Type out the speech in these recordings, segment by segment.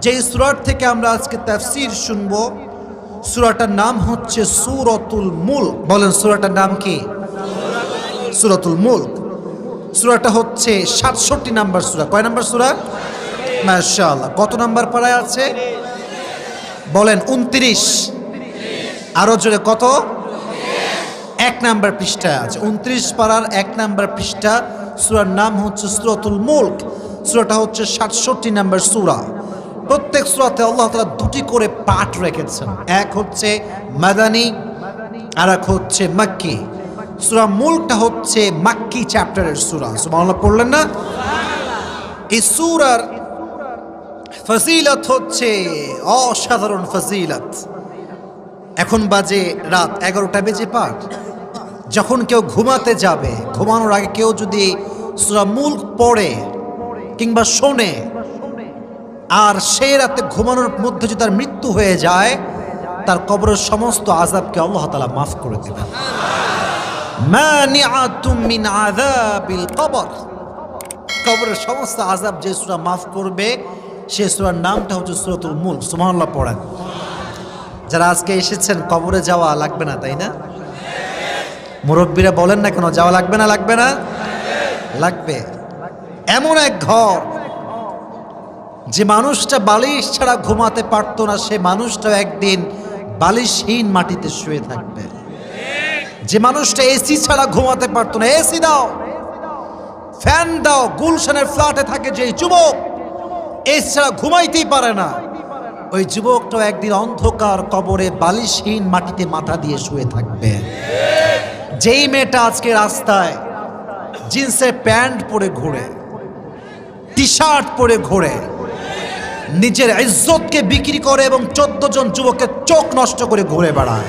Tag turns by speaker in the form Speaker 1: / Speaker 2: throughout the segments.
Speaker 1: যে সূরা থেকে আমরা আজকে তাফসীর শুনবো, সূরাটার নাম হচ্ছে সূরাতুল মুলক। বলেন সূরাটার নাম কি? সূরাতুল মুলক। সূরাটা হচ্ছে 67 নাম্বার সূরা। কয় নাম্বার সূরা? মাশাআল্লাহ। কত নাম্বার পারায় আছে? বলেন 29। আরো জোরে কত? 1 নাম্বার পৃষ্ঠায় আছে। 29 পারার 1 নাম্বার পৃষ্ঠা। সূরার নাম হচ্ছে সূরাতুল মুলক। সূরাটা হচ্ছে 67 নাম্বার সূরা। প্রত্যেক সূরাতে আল্লাহ তাআলা দুটি করে পার্ট রেখেছেন, এক হচ্ছে মাদানী আর এক হচ্ছে মাক্কি। সূরা মুলকটা হচ্ছে মাক্কি চ্যাপ্টারের সূরা। সুবহানাল্লাহ পড়লেন না? এই সূরার ফজিলত হচ্ছে অসাধারণ ফজিলত। এখন বাজে রাত 11টা বেজে 5। যখন কেউ ঘুমাতে যাবে, ঘুমানোর আগে কেউ যদি সূরা মুলক পড়ে কিংবা শোনে, আর সেই রাতে ঘুমানোর মধ্যে যদি তার মৃত্যু হয়ে যায়, তার কবরের সমস্ত আযাবকে আল্লাহ তাআলা মাফ করে দেবেন। মানিআতুম মিন আযাবিল কবর। কবরের সমস্ত আযাব যে সূরা মাফ করবে, সেই সূরার নামটা হচ্ছে সূরাতুল মুলক। সুবহানাল্লাহ পড়েন। যারা আজকে এসেছেন, কবরে যাওয়া লাগবে না, তাই না? মুরব্বীরা বলেন না কেন, যাওয়া লাগবে না? লাগবে না? লাগবে। এমন এক ঘর, যে মানুষটা বালিশ ছাড়া ঘুমাতে পারতো না, সে মানুষটাও একদিন বালিশহীন মাটিতে শুয়ে থাকবে। যে মানুষটা এসি ছাড়া ঘুমাতে পারতো না, এসি দাও, ফ্যান দাও। গুলশানের ফ্ল্যাটে থাকে যে যুবক, এসি ছাড়া ঘুমাইতেই পারে না, ওই যুবকটাও একদিন অন্ধকার কবরে বালিশহীন মাটিতে মাথা দিয়ে শুয়ে থাকবে। যেই মেয়েটা আজকে রাস্তায় জিন্সের প্যান্ট পরে ঘুরে, টি শার্ট পরে ঘুরে, নিজের ইজ্জতকে বিক্রি করে এবং 14 জন যুবকের চোখ নষ্ট করে ঘুরে বেড়ায়,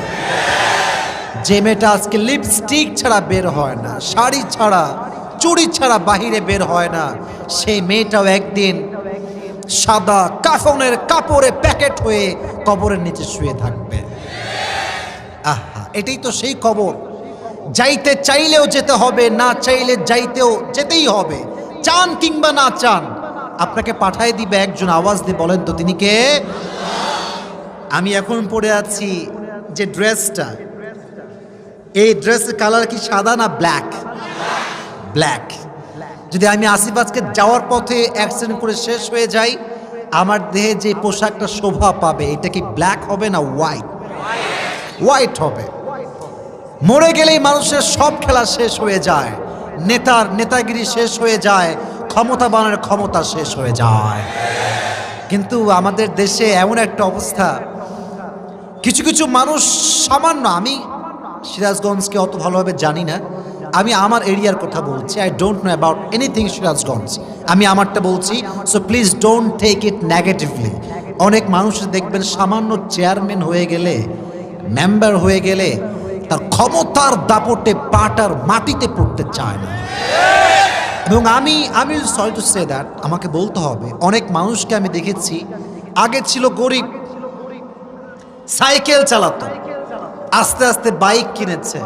Speaker 1: যে মেয়েটা আজকে লিপস্টিক ছাড়া বের হয় না, শাড়ি ছাড়া, চুড়ি ছাড়া বাহিরে বের হয় না, সেই মেয়েটাও একদিন সাদা কাফনের কাপড়ে প্যাকেট হয়ে কবরের নিচে শুয়ে থাকবে। আহা, এটাই তো সেই কবর। যাইতে চাইলেও যেতে হবে, না চাইলে যেতেই হবে। চান কিংবা না চান, আপনাকে পাঠায় দিবে একজন। আওয়াজ দিয়ে বলেন তো তিনি কে? আমি এখন পরে আছি যে ড্রেসটা, এই ড্রেসের কালার কি সাদা না ব্ল্যাক? ব্ল্যাক। যদি আমি আসিফ আজকে যাওয়ার পথে অ্যাক্সিডেন্ট করে শেষ হয়ে যাই, আমার দেহে যে পোশাকটা শোভা পাবে, এটা কি ব্ল্যাক হবে না হোয়াইট? হোয়াইট হবে। মরে গেলেই মানুষের সব খেলা শেষ হয়ে যায়, নেতার নেতাগিরি শেষ হয়ে যায়, ক্ষমতাবানের ক্ষমতা শেষ হয়ে যায়। কিন্তু আমাদের দেশে এমন একটা অবস্থা, কিছু কিছু মানুষ সামান্য, আমি সিরাজগঞ্জকে অত ভালোভাবে জানি না, আমি আমার এরিয়ার কথা বলছি। I don't know about anything Sirajganj, আমি আমারটা বলছি। So please don't take it negatively. অনেক মানুষ দেখবেন সামান্য চেয়ারম্যান হয়ে গেলে, মেম্বার হয়ে গেলে, তার ক্ষমতার দাপটে পাটার মাটিতে পড়তে চায় না। এবং আমি সরি টু সে দ্যাট, আমাকে বলতে হবে, অনেক মানুষকে আমি দেখেছি, আগে ছিল গরিব, সাইকেল চালাতো, আস্তে আস্তে বাইক কিনেছে,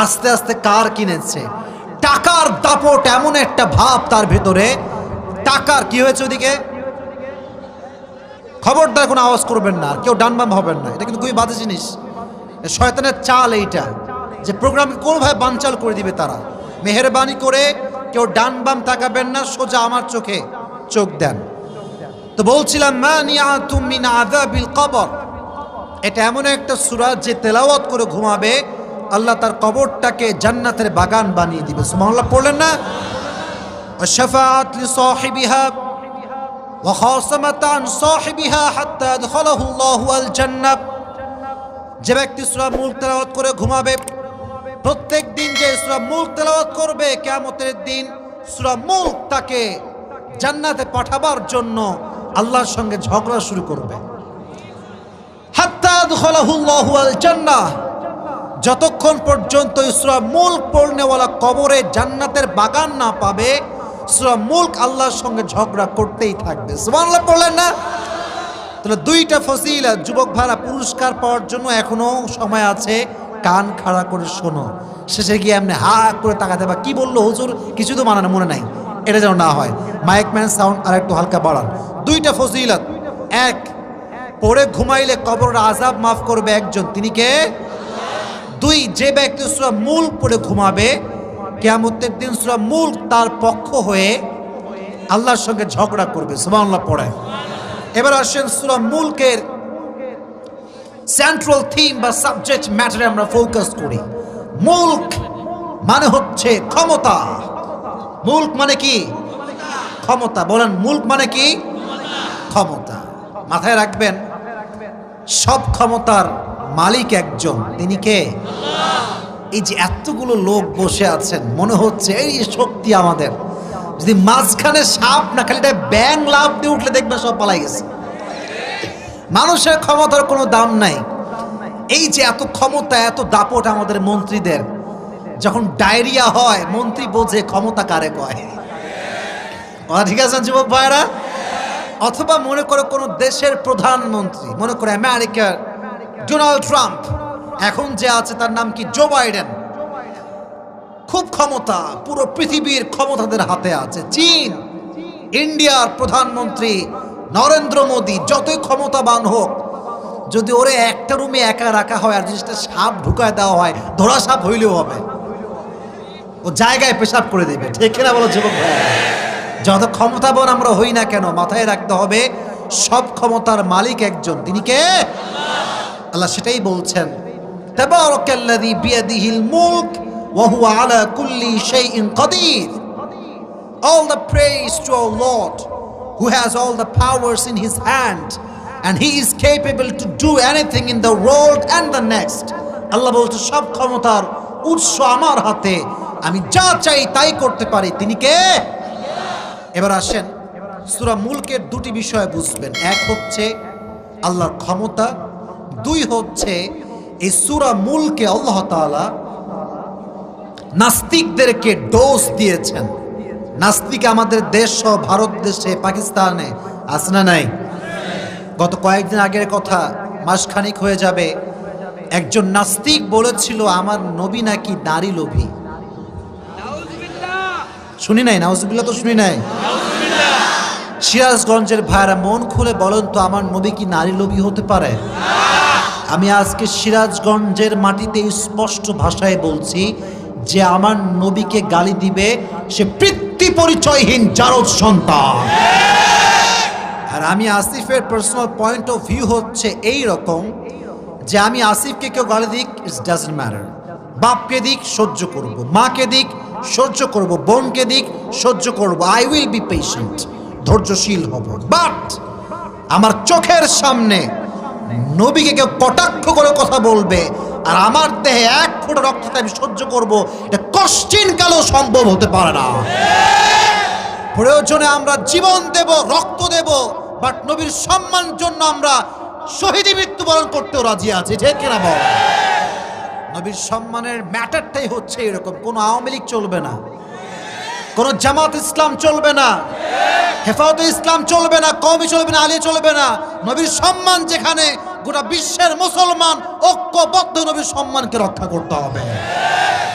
Speaker 1: আস্তে আস্তে কার কিনেছে। টাকার দাপট এমন একটা ভাব তার ভেতরে, টাকার কি হয়েছে ওদিকে? খবরদার কোনো আওয়াজ করবেন না, কেউ ডানবাম হবেন না, এটা কিন্তু খুবই বাজে জিনিস। শয়তানের চাল এইটা, যে প্রোগ্রামকে কোনোভাবে বানচাল করে দিবে তারা। মেহেরবানি করে কেউ ডান বাম তাকাবেন না, সোজা আমার চোখে চোখ দেন। তো বলছিলাম, মানিআতুম মিন আযাবিল কবর, এটা এমন একটা সূরা যে তেলাওয়াত করে ঘুমাবে, আল্লাহ তার কবরটাকে জান্নাতের বাগান বানিয়ে দিবে। সুবহানাল্লাহ পড়লেন না? ওয়াশফাআত লিসাহিবিহা ওয়া খাসামাত আন সাহিবিহা হাত্তা আদখালাহু আল্লাহু আল জান্নাহ। যে ব্যক্তি সূরা মুলক তেলাওয়াত করে ঘুমাবে, প্রত্যেক দিন যে সূরা মুলক তেলাওয়াত করবে, কিয়ামতের দিন সূরা মুলক তাকে জান্নাতে পাঠাবার জন্য আল্লাহর সঙ্গে ঝগড়া শুরু করবে। হাত্তা আদখালাহু আল্লাহু আল জান্নাহ, যতক্ষণ পর্যন্ত সূরা মুলক পড়নেওয়ালা কবরে জান্নাতের বাগান না পাবে, সূরা মুলক আল্লাহর সঙ্গে ঝগড়া করতেই থাকবে। সুবহানাল্লাহ পড়লেন না? তাহলে দুইটা ফজিলত, যুবক ভাইরা, পুরস্কার পাওয়ার জন্য এখনো সময় আছে। কান খাড়া করে শোনো, শেষে গিয়ে এমনি হা করে তাকাতে বা কি বললো হুজুর কিছু তো মনে নাই, এটা যেন না হয়। মাইক ম্যান সাউন্ড আর একটু হালকা বাড়ান। দুইটা ফজিলত, এক, পড়ে ঘুমাইলে কবরের আযাব মাফ করবে একজন, তিনি কে? দুই, যে ব্যক্তি সূরা মুলক পড়ে ঘুমাবে কিয়ামতের দিন সূরা মুলক তার পক্ষ হয়ে আল্লাহর সঙ্গে ঝগড়া করবে। সুবহানাল্লাহ পড়ে। এবার আসেন সূরা মুলকের সেন্ট্রাল থিম বা সাবজেক্ট ম্যাটারে আমরা ফোকাস করি। মুলক মানে হচ্ছে ক্ষমতা। মুলক মানে কি? ক্ষমতা। বলেন, মুলক মানে কি? ক্ষমতা। মাথায় রাখবেন, সব ক্ষমতার মালিক একজন, তিনি কে? এই যে এতগুলো লোক বসে আছেন, মনে হচ্ছে এই শক্তি আমাদের, যদি মাঝখানে সাপ না খালি এটা ব্যাং লাভ দিয়ে উঠলে দেখবে সব পালাই গেছে। মানুষের ক্ষমতার কোনো দাম নাই। এই যে এত ক্ষমতা, এত দাপট আমাদের মন্ত্রীদের, যখন ডায়রিয়া হয় মন্ত্রী বোঝে ক্ষমতা কারে কয়। কথা ঠিক আছে যুবক ভাইরা? অথবা মনে করো কোনো দেশের প্রধানমন্ত্রী, মনে করো আমেরিকার ডোনাল্ড ট্রাম্প, এখন যে আছে তার নাম কি? Joe Biden. খুব ক্ষমতা, পুরো পৃথিবীর ক্ষমতাদের হাতে আছে। চীন, ইন্ডিয়ার প্রধানমন্ত্রী নরেন্দ্র মোদী, যতই ক্ষমতাবান হোক, যদি ওরে একটা রুমে একা রাখা হয় আর জিনিসটা সাপ ঢুকায় দেওয়া হয়, ধরা সাপ হইলেও হবে, ও জায়গায় পেশাব করে দেবে। ঠিক না বলো যুবক ভাই? যত ক্ষমতাবান আমরা হই না কেন, মাথায় রাখতে হবে সব ক্ষমতার মালিক একজন, তিনি কে? আল্লাহ সেটাই বলছেন, তাবারাকাল্লাযী বিয়াদিহিল মুলক ওয়া হুয়া আলা কুল্লি শাইইন Kadir. All the praise to our Lord who has all the powers in his hand and he is capable to do anything in the world and the next. আল্লাহ বলছে সব ক্ষমতার উৎস আমার হাতে, আমি যা চাই তাই করতে পারি, তিনি কে? এবার আসেন, সূরা মুলকের দুটি বিষয় বুঝবেন। এক হচ্ছে আল্লাহর ক্ষমতা, দুই হচ্ছে এই সূরা মুলকে আল্লাহ তাআলা নাস্তিকদেরকে ডোজ দিয়েছেন। নাস্তিক আমাদের দেশ সহ ভারত দেশে, পাকিস্তানে আছে না নাই? গত কয়েকদিন আগের কথা, মাসখানিক হয়ে যাবে, একজন নাস্তিক বলেছিল আমার নবী নাকি নারী লোভী। শুনি নাই? নাউজুবিল্লাহ তো শুনি নাই। সিরাজগঞ্জের ভাইরা মন খুলে বলেন তো, আমার নবী কি নারী লোভী হতে পারে? আমি আজকে সিরাজগঞ্জের মাটিতে স্পষ্ট ভাষায় বলছি যে আমার নবীকে গালি দিবে সে পিতৃ পরিচয়হীন জারদ সন্তান। আর আমি আসিফের পার্সোনাল পয়েন্ট অফ ভিউ হচ্ছে এই রকম যে আমি আসিফকে কেউ গালি দিক, ইটস ডাজন্ট ম্যাটার। বাপকে দিক সহ্য করব, মাকে দিক সহ্য করব, বোনকে দিক সহ্য করব, আই উইল বি পেশেন্ট, ধৈর্যশীল হব। বাট আমার চোখের সামনে নবীকে কেউ কটাক্ষ করে কথা বলবে আর আমার দেহে এক ফোঁটা রক্তকে আমি সহ্য করব, এটা কষ্টিন কালো সম্ভব হতে পারে না। প্রয়োজনে আমরা জীবন দেব, রক্ত দেব, বাট নবীর সম্মানের জন্য আমরা শহীদি মৃত্যুবরণ করতেও রাজি আছি। ঠিক কিনা বল? নবীর সম্মানের ম্যাটারটাই হচ্ছে এরকম। কোনো আওয়ামী লীগ চলবে না, কোন জামাত ইসলাম চলবে না, হেফাজতে ইসলাম চলবে না, কওমি চলবে না, আলিয়া চলবে না। নবীর সম্মান যেখানে, গোটা বিশ্বের মুসলমান ঐক্যবদ্ধ নবীর সম্মানকে রক্ষা করতে হবে।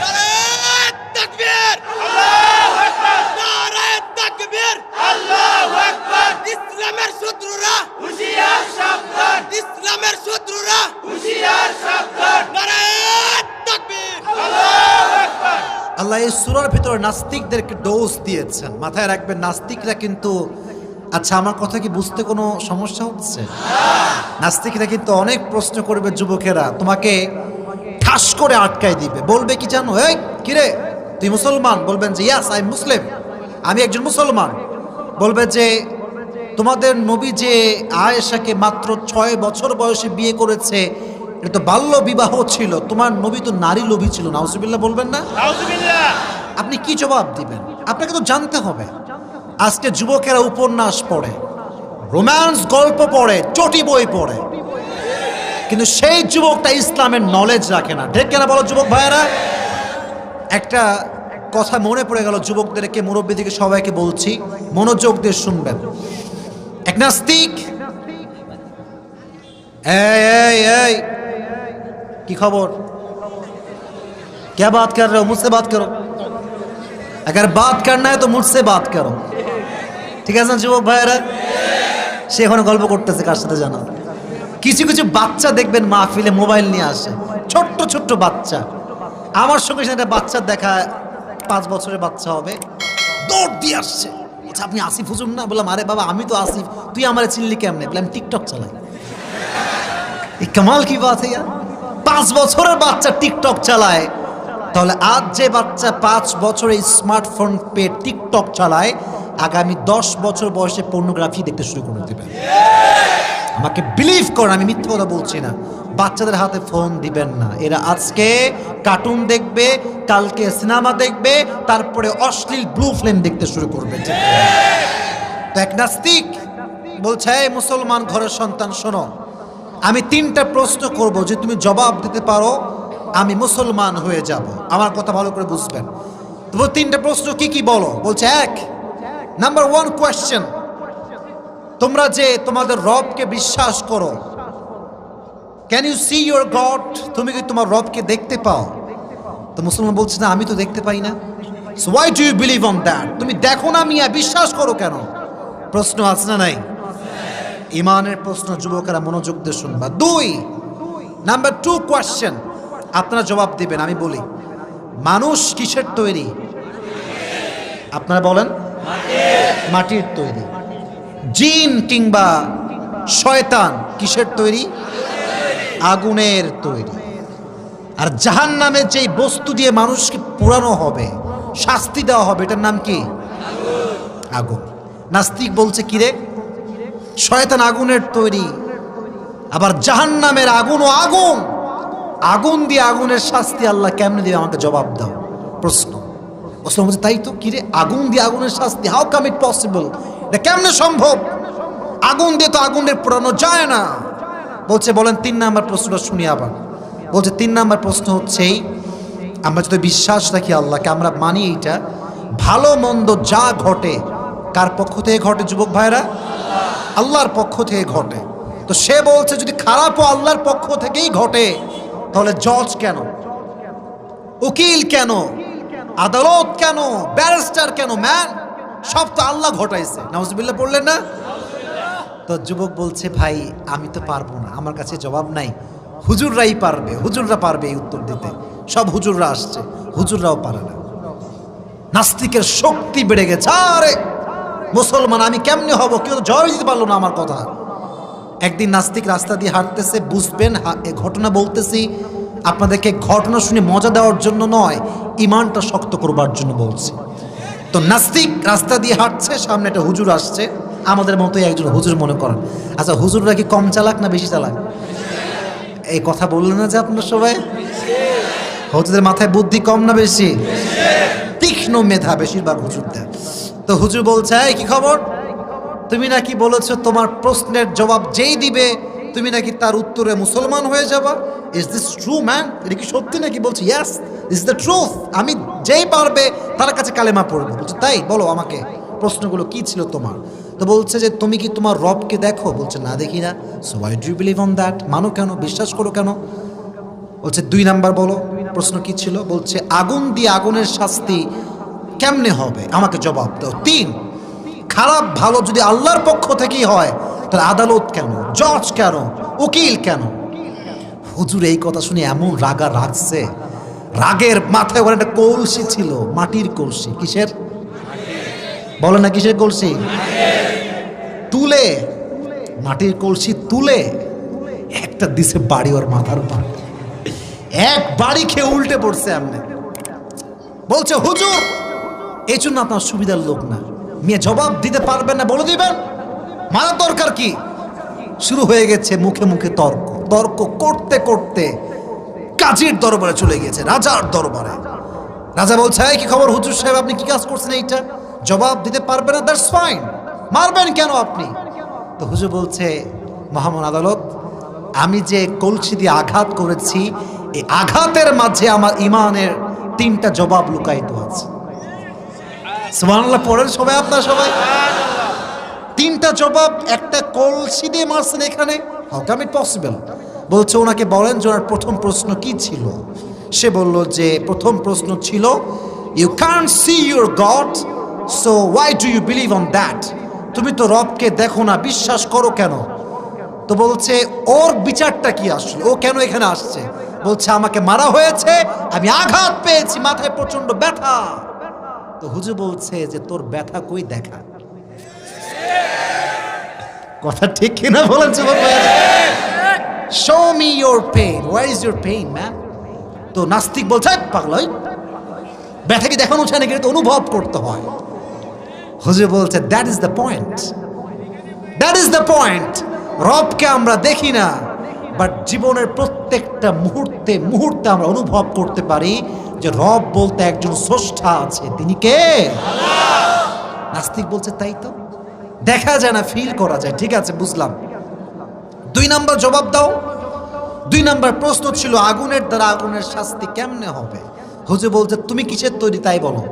Speaker 2: নারায়ে তাকবীর, আল্লাহু আকবার, নারায়ে তাকবীর, আল্লাহু আকবার। ইসলামের শত্রুরা হুঁশিয়ার সাবধান, ইসলামের শত্রুরা হুঁশিয়ার সাবধান। নারায়ে তাকবীর, আল্লাহু আকবার।
Speaker 1: আল্লাহ এই সূরার ভিতরে নাস্তিকদেরকে ডোজ দিয়েছেন। মাথায় রাখবেন, নাস্তিকরা কিন্তু, আচ্ছা আমার কথা কি বুঝতে কোনো সমস্যা হচ্ছে? নাস্তিকরা কিন্তু অনেক প্রশ্ন করবে, যুবকেরা তোমাকে ঠাস করে আটকায় দিবে, বলবে কি জানো, এই কিরে তুই মুসলমান? বলবেন যে ইয়াস আই মুসলিম, আমি একজন মুসলমান। বলবে যে তোমাদের নবী যে আয়েশাকে মাত্র 6 বছর বয়সে বিয়ে করেছে, এটা তো বাল্য বিবাহ ছিল, তোমার নবী তো নারী লোভী ছিল। নাউজুবিল্লাহ বলবেন না?
Speaker 2: নাউজুবিল্লাহ।
Speaker 1: আপনি কি জবাব দিবেন? আপনাকে তো জানতে হবে। আজকে যুবকেরা উপন্যাস পড়ে, রোম্যান্স গল্প পড়ে, চটি বই পড়ে, কিন্তু সেই যুবকটা ইসলামের নলেজ রাখে না। ঠিক কেনা বলো যুবক ভাইয়েরা? একটা কথা মনে পড়ে গেল, যুবকদেরকে, মুরব্বীদেরকে সবাইকে বলছি, মনোযোগ দিয়ে শুনবেন। এক নাস্তিক, এই এই এই কি খবর? क्या बात कर रहे हो? मुझसे बात करो, अगर बात करना है तो मुझसे बात करो। ঠিক আছে না যুবক ভাইয়েরা? সে এখন গল্প করতেছে কার সাথে জানো? কিছু কিছু বাচ্চা দেখবেন মাহফিলে মোবাইল নিয়ে আসে, ছোট্ট ছোট্ট বাচ্চা। আমার সঙ্গে সেটা বাচ্চা দেখা, 5 বছরের বাচ্চা হবে, দৌড় দিয়ে আসছে, বলছে আপনি আসিফ হুজুর না? বললাম আরে বাবা আমি তো আসিফ, তুই আমার চিনলি কেমনে? বললাম টিকটক চালাই। এই কামাল কি বাত है यार, 5 বছরের বাচ্চা টিকটক চালায়। তাহলে আজ যে বাচ্চা 5 বছরে স্মার্টফোন পেয়ে টিকটক চালায়, আগামী 10 বছর বয়সে পর্নোগ্রাফি দেখতে শুরু করে দেবে। আমাকে বিলিভ করেন, আমি মিথ্যা কথা বলছি না। বাচ্চাদের হাতে ফোন দিবেন না। এরা আজকে কার্টুন দেখবে, কালকে সিনেমা দেখবে, তারপরে অশ্লীল ব্লু ফিল্ম দেখতে শুরু করবে। তো এক নাস্তিক বলছে, এই মুসলমান ঘরের সন্তান শোনো, আমি 3টা প্রশ্ন করব, যে তুমি জবাব দিতে পারো আমি মুসলমান হয়ে যাব। আমার কথা ভালো করে বুঝবেন। তো 3টা প্রশ্ন কি কি বলো? বলছে 1 নাম্বার 1 কোয়েশ্চেন, তোমরা যে তোমাদের রবকে বিশ্বাস করো, can you see your god? তুমি কি তোমার রবকে দেখতে পাও? তো মুসলমান বলছে না, আমি তো দেখতে পাই না। So why do you believe on that? তুমি দেখো না মিয়া, বিশ্বাস করো কেন? প্রশ্ন আছে না নাই? ইমানের প্রশ্ন। যুবকেরা মনোযোগ দিয়ে শুনবা। 2 নাম্বার 2 কোয়েশ্চেন, আপনারা জবাব দিবেন। আমি বলি, মানুষ কিসের তৈরি? আপনারা বলেন। মাটির তৈরি। জিন কিংবা শয়তান কিসের তৈরি? আগুনের তৈরি। আর জাহান্নামে যেই বস্তু দিয়ে মানুষকে পোড়ানো হবে, শাস্তি দেওয়া হবে, এটার নাম কি? আগুন। নাস্তিক বলছে কিরে, শয়তান আগুনের তৈরি, আবার জাহান্নামের আগুনও আগুন। আগুন দিয়ে আগুনের শাস্তি আল্লাহ কেমনে দিবে? আমাকে জবাব দাও। প্রশ্ন। মুসলমান বলছে তাই তো, কিরে আগুন দিয়ে আগুনের শাস্তি, হাউ কাম ইট পসিবল? এটা কেমনে সম্ভব? আগুন দিয়ে তো আগুনের পোড়ানো যায় না। বলছে বলেন 3 নাম্বার প্রশ্নটা শুনি আবার। বলছে 3 নাম্বার প্রশ্ন হচ্ছে, আমরা যদি বিশ্বাস রাখি আল্লাহকে, আমরা মানি এইটা, ভালো মন্দ যা ঘটে কার পক্ষ থেকে ঘটে যুবক ভাইরা? আল্লাহর পক্ষ থেকে ঘটে। তো সে বলছে যদি খারাপও আল্লাহর পক্ষ থেকেই ঘটে, তাহলে জজ কেন, উকিল কেন, আদালত কেন, ব্যারিস্টার কেন? ম্যান, সব তো আল্লাহ ঘটাইছে। নাউজুবিল্লাহ পড়লেন না? তো যুবক বলছে ভাই আমি তো পারবো না, আমার কাছে জবাব নাই, হুজুররাই পারবে, হুজুররা পারবে এই উত্তর দিতে। সব হুজুররা আসছে, হুজুররাও পারে না। নাস্তিকের শক্তি বেড়ে গেছে। আরে মুসলমান আমি কেমনে হব? কেউ তো জবাব দিতে পারলো না আমার কথা। একদিন নাস্তিক রাস্তা দিয়ে হাঁটতেছে, বুঝবেন এ ঘটনা বলতেছি আপনাদেরকে, ঘটনা শুনে মজা দেওয়ার জন্য নয়, ইমানটা শক্ত করবার জন্য বলছি। তো নাস্তিক রাস্তা দিয়ে হাঁটছে, সামনে একটা হুজুর আসছে, আমাদের মতোই একজন হুজুর মনে করেন। আচ্ছা হুজুররা কি কম চালাক না বেশি চালাক? এই কথা বললেন না যে আপনারা সবাই? হুজুরদের মাথায় বুদ্ধি কম না বেশি? তীক্ষ্ণ মেধা বেশিরভাগ হুজুরদের। তো হুজুর বলছে, এই কি খবর? তুমি নাকি বলেছো তোমার প্রশ্নের জবাব যেই দিবে তুমি নাকি তার উত্তরে মুসলমান হয়ে যাবা। Is this true man? এটা কি সত্যি নাকি? বলছে yes, this is the truth. আমি যেই পারবে তার কাছে কালেমা পড়বো। বলছে তাই? বলো আমাকে প্রশ্নগুলো কি ছিল তোমার? তো বলছে যে তুমি কি তোমার রবকে দেখো? বলছে না দেখি না। So why do you believe on that? মানো কেন, বিশ্বাস করো কেন? বলছে 2 নাম্বার বলো, প্রশ্ন কি ছিল? বলছে আগুন দিয়ে আগুনের শাস্তি কেমনে হবে? আমাকে জবাব দাও। 3 খারাপ ভালো যদি আল্লাহর পক্ষ থেকেই হয়, তাহলে আদালত কেন, জজ কেন, উকিল কেন? হুজুর এই কথা শুনে এমন রাগা রাগছে, রাগের মাথায় ওর একটা কলসি ছিল, মাটির কলসি। কিসের? বলে না কিসের কলসি? তুলে, মাটির কলসি তুলে একটা দিছে বাড়ি ওর মাথার উপর। এক বাড়ি খেয়ে উল্টে পড়ছে এমনি। বলছে হুজুর এই জন্য আপনার সুবিধার লোক না, মেয়ে জবাব দিতে পারবেন না, বলে দিবেন, মারা দরকার কি? শুরু হয়ে গেছে মুখে মুখে তর্ক। তর্ক করতে করতে কাজীর দরবারে চলে গেছে, রাজার দরবারে। রাজা বলছে এই কি খবর হুজুর সাহেব, আপনি কি কাজ করছেন এইটা? জবাব দিতে পারবেন না, দ্যাটস ফাইন, মারবেন কেন আপনি? তো হুজুর বলছে মহামন আদালত, আমি যে কলসি দিয়ে আঘাত করেছি, এই আঘাতের মাঝে আমার ইমানের 3টা জবাব লুকায়িত আছে। সুবহানাল্লাহ পড়েন সবাই, আপনারা সবাই। 3টা জবাব একটা কলসি দিয়ে মারছেন এখানে, হাউ কাম ইট পসিবল? বলছে ওনাকে বলেন যে ওনার প্রথম প্রশ্ন কি ছিল। সে বলল যে প্রথম প্রশ্ন ছিল you can't see your god, so why do you believe on that? তুমি তো রবকে দেখো না, বিশ্বাস করো কেন? তো বলছে ওর বিচারটা কি আসলে, ও কেন এখানে আসছে? বলছে আমাকে মারা হয়েছে, আমি আঘাত পেয়েছি, মাথায় প্রচন্ড ব্যথা। তো হুজুর বলছে যে তোর ব্যথা কই দেখা। কথা ঠিক কিনা বলেন যুবক ভাইরা? Show me your pain, where is your pain man? তো নাস্তিক বলছে পাগলা, ব্যথা কি দেখানো চায় নাকি, এটা তো অনুভব করতে হয়। হুজুর বলছে that is the point, that is the point. রবকে আমরা দেখি না, বাট জীবনের প্রত্যেকটা মুহূর্তে মুহূর্তে আমরা অনুভব করতে পারি যে রব বলতে একজন স্রষ্টা আছে। তিনি কে? নাস্তিক বলছে তাই তো, দেখা যায় না, ফিল করা যায়। ঠিক আছে, বুঝলাম। 2 নাম্বার জবাব দাও। 2 নাম্বার প্রশ্ন ছিল আগুনের দ্বারা আগুনের শাস্তি কেমনে হবে? হুজুর বলছে তুমি কিসের তৈরি তাই বলো।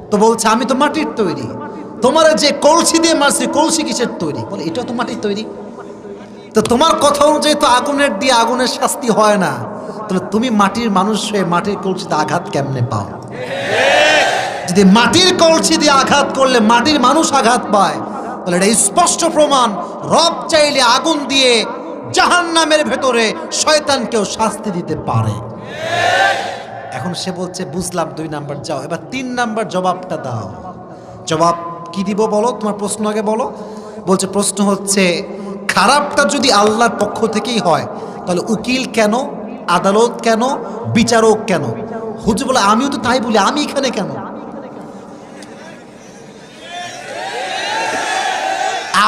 Speaker 1: তো বলছে আমি তো মাটির তৈরি। তোমার যে কলসি দিয়ে মারছি, কলসি কিসের তৈরি? বলে এটাও তো মাটির তৈরি। তো তোমার কথা অনুযায়ী তো আগুনের দিয়ে আগুনের শাস্তি হয় না, তাহলে তুমি মাটির মানুষ হয়ে মাটির কলসিতে আঘাত কেমনে পাও? যদি মাটির কলসি দিয়ে আঘাত করলে মাটির মানুষ আঘাত পায়, তাহলে এটা স্পষ্ট প্রমাণ রব চাইলে আগুন দিয়ে জাহান্নামের ভেতরে শয়তানকেও শাস্তি দিতে পারে। এখন সে বলছে বুঝলাম, 2 নাম্বার যাও, এবার 3 নাম্বার জবাবটা দাও। জবাব কি দিব বলো, তোমার প্রশ্ন আগে বলো। বলছে প্রশ্ন হচ্ছে খারাপটা যদি আল্লাহর পক্ষ থেকেই হয়, তাহলে উকিল কেন, আদালত কেন, বিচারক কেন? হুজুর বলে আমিও তো তাই বলি, আমি এখানে কেন?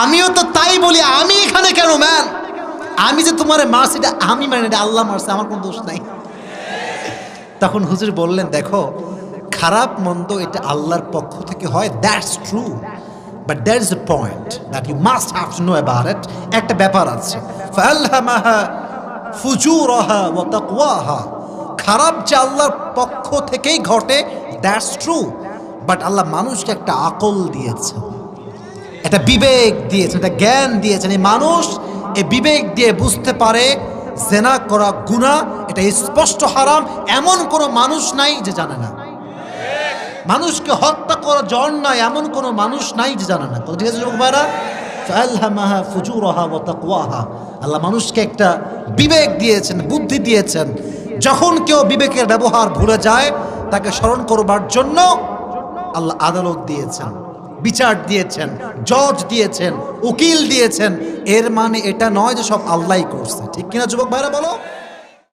Speaker 1: আমিও তো তাই বলি, আমি এখানে কেন ম্যান? আমি যে তোমার মারছি, এটা আমি মানে, এটা আল্লাহ মারছে, আমার কোনো দোষ নাই। তখন হুজুর বললেন দেখো, খারাপ মন্দ এটা আল্লাহর পক্ষ থেকে হয়, that's true, but there is a point that you must have to know about it. একটা ব্যাপার আছে, ফাআলহামাহা ফুজুরাহা ওয়া তাকওয়াহা। খারাপ যে আল্লাহর পক্ষ থেকেই ঘটে, দ্যাটস ট্রু, বাট আল্লাহ মানুষকে একটা আকল দিয়েছে, একটা বিবেক দিয়েছেন, একটা জ্ঞান দিয়েছেন। এই মানুষ এই বিবেক দিয়ে বুঝতে পারে জেনা করা গুনাহ, এটা স্পষ্ট হারাম, এমন কোনো মানুষ নাই যে জানে না। মানুষকে হত্যা করা অন্যায়, এমন কোনো মানুষ নাই যে জানে না। তো ঠিক আছে যুবক ভাইরা, ফাআলহামাহা ফুজুরাহা ওয়া তাকওয়াহা। আল্লাহ মানুষকে একটা বিবেক দিয়েছেন, বুদ্ধি দিয়েছেন। যখন কেউ বিবেকের ব্যবহার ভুলে যায়, তাকে স্মরণ করবার জন্য আল্লাহ আদালত দিয়েছেন, বিচার দিয়েছেন, জজ দিয়েছেন, উকিল দিয়েছেন। এর মানে এটা নয় যে সব আল্লাহই করছে। ঠিক কিনা যুবক ভাইরা বলো?